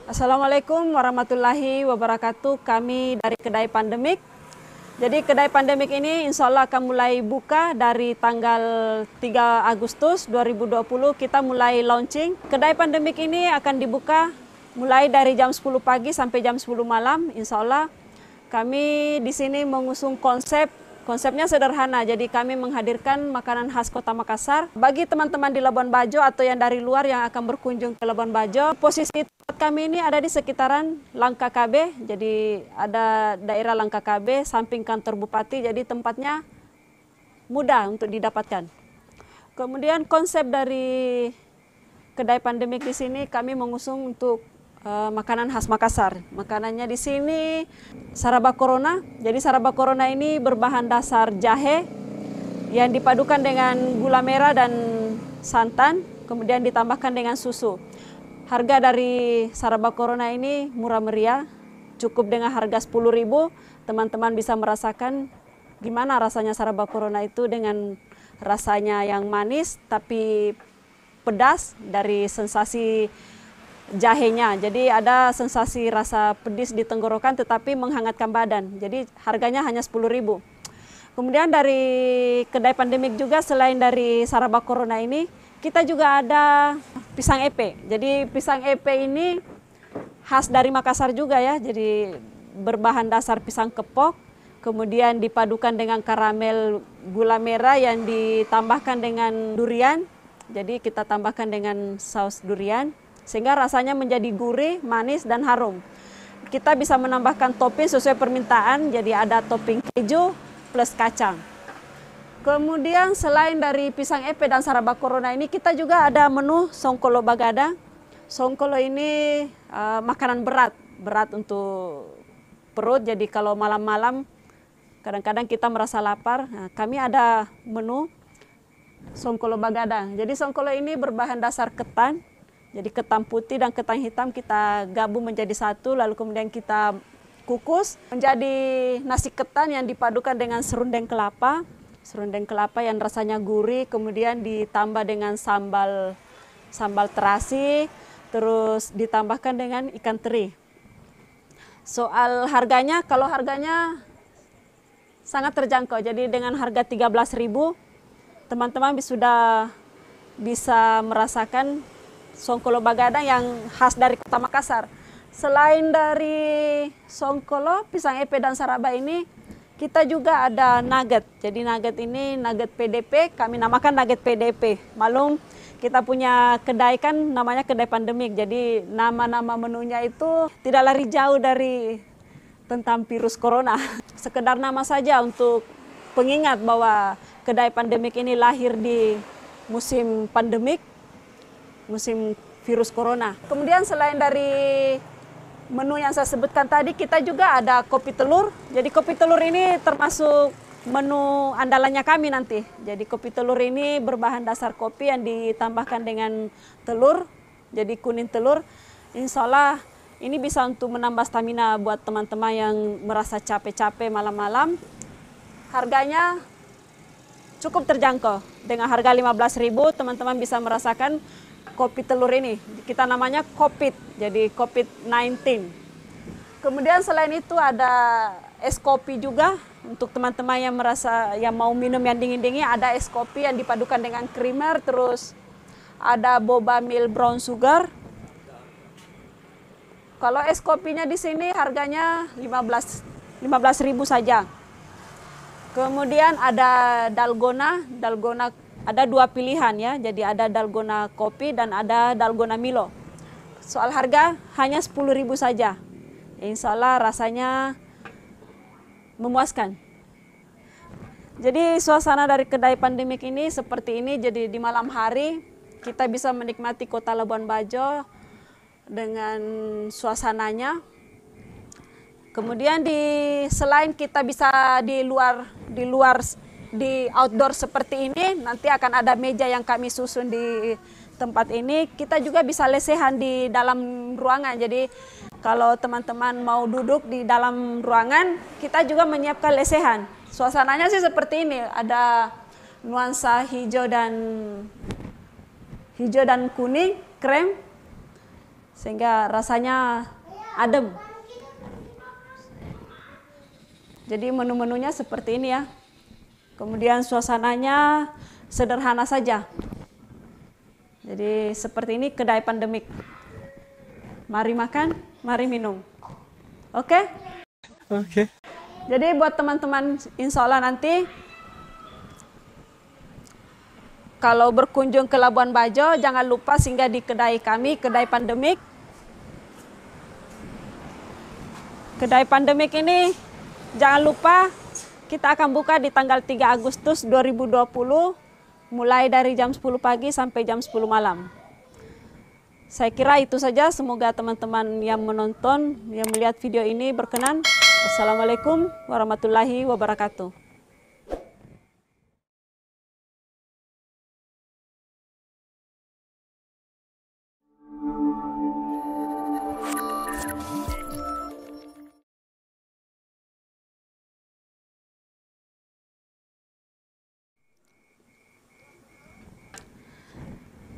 Assalamualaikum warahmatullahi wabarakatuh. Kami dari Kedai Pandemik. Jadi Kedai Pandemik ini insya Allah akan mulai buka dari tanggal 3 Agustus 2020. Kita mulai launching. Kedai Pandemik ini akan dibuka mulai dari jam 10 pagi sampai jam 10 malam. Insya Allah kami di sini mengusung Konsepnya sederhana, jadi kami menghadirkan makanan khas Kota Makassar. Bagi teman-teman di Labuan Bajo atau yang dari luar yang akan berkunjung ke Labuan Bajo, posisi tempat kami ini ada di sekitaran Langka KB, jadi ada daerah Langka KB, samping kantor Bupati, jadi tempatnya mudah untuk didapatkan. Kemudian konsep dari Kedai Pandemik di sini kami mengusung untuk makanan khas Makassar. Makanannya di sini saraba corona. Jadi saraba corona ini berbahan dasar jahe yang dipadukan dengan gula merah dan santan, kemudian ditambahkan dengan susu. Harga dari saraba corona ini murah meriah, cukup dengan harga 10.000. Teman-teman bisa merasakan gimana rasanya saraba corona itu dengan rasanya yang manis tapi pedas dari sensasi jahenya. Jadi ada sensasi rasa pedis di tenggorokan tetapi menghangatkan badan. Jadi harganya hanya 10.000. Kemudian dari Kedai Pandemik juga selain dari saraba corona ini, kita juga ada pisang epe. Jadi pisang epe ini khas dari Makassar juga ya. Jadi berbahan dasar pisang kepok, kemudian dipadukan dengan karamel gula merah yang ditambahkan dengan durian. Jadi kita tambahkan dengan saus durian, sehingga rasanya menjadi gurih, manis, dan harum. Kita bisa menambahkan topping sesuai permintaan, jadi ada topping keju plus kacang. Kemudian selain dari pisang epe dan saraba corona ini, kita juga ada menu songkolo bagada. Songkolo ini makanan berat untuk perut, jadi kalau malam-malam kadang-kadang kita merasa lapar. Nah, kami ada menu songkolo bagada. Jadi songkolo ini berbahan dasar ketan. Jadi ketan putih dan ketan hitam kita gabung menjadi satu, lalu kemudian kita kukus menjadi nasi ketan yang dipadukan dengan serundeng kelapa yang rasanya gurih, kemudian ditambah dengan sambal terasi, terus ditambahkan dengan ikan teri. Soal harganya, kalau harganya sangat terjangkau, jadi dengan harga 13.000 teman-teman sudah bisa merasakan songkolo bagada yang khas dari Kota Makassar. Selain dari songkolo, pisang epe dan saraba ini, kita juga ada nugget. Jadi nugget ini nugget PDP, kami namakan nugget PDP. Malum kita punya kedai kan namanya Kedai Pandemik. Jadi nama-nama menunya itu tidak lari jauh dari tentang virus corona. Sekedar nama saja untuk pengingat bahwa Kedai Pandemik ini lahir di musim pandemik, musim virus corona. Kemudian selain dari menu yang saya sebutkan tadi, kita juga ada kopi telur. Jadi kopi telur ini termasuk menu andalannya kami nanti. Jadi kopi telur ini berbahan dasar kopi yang ditambahkan dengan telur. Jadi kuning telur. Insya Allah ini bisa untuk menambah stamina buat teman-teman yang merasa capek-capek malam-malam. Harganya cukup terjangkau. Dengan harga 15.000 teman-teman bisa merasakan kopi telur ini. Kita namanya Kopit, jadi COVID-19. Kemudian selain itu ada es kopi juga untuk teman-teman yang mau minum yang dingin-dingin, ada es kopi yang dipadukan dengan creamer, terus ada boba milk brown sugar. Kalau es kopinya di sini harganya 15.000 saja. Kemudian ada dalgona ada dua pilihan ya, jadi ada dalgona kopi dan ada dalgona Milo. Soal harga hanya 10.000 saja. Insya Allah rasanya memuaskan. Jadi suasana dari Kedai Pandemik ini seperti ini, jadi di malam hari kita bisa menikmati Kota Labuan Bajo dengan suasananya. Kemudian selain kita bisa di outdoor seperti ini, nanti akan ada meja yang kami susun di tempat ini. Kita juga bisa lesehan di dalam ruangan. Jadi kalau teman-teman mau duduk di dalam ruangan, kita juga menyiapkan lesehan. Suasananya sih seperti ini, ada nuansa hijau dan kuning, krem. sehingga rasanya adem. Jadi menu-menunya seperti ini ya. Kemudian suasananya sederhana saja. Jadi seperti ini kedai pandemik. Mari makan, mari minum. Oke? Oke. Jadi buat teman-teman, insya Allah nanti kalau berkunjung ke Labuan Bajo, jangan lupa singgah di kedai kami, kedai pandemik. Kedai pandemik ini jangan lupa kita akan buka di tanggal 3 Agustus 2020, mulai dari jam 10 pagi sampai jam 10 malam. Saya kira itu saja, semoga teman-teman yang menonton, yang melihat video ini berkenan. Assalamualaikum warahmatullahi wabarakatuh.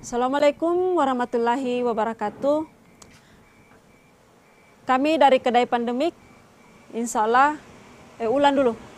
Assalamualaikum warahmatullahi wabarakatuh. Kami dari kedai pandemik, insya Allah, ulang dulu.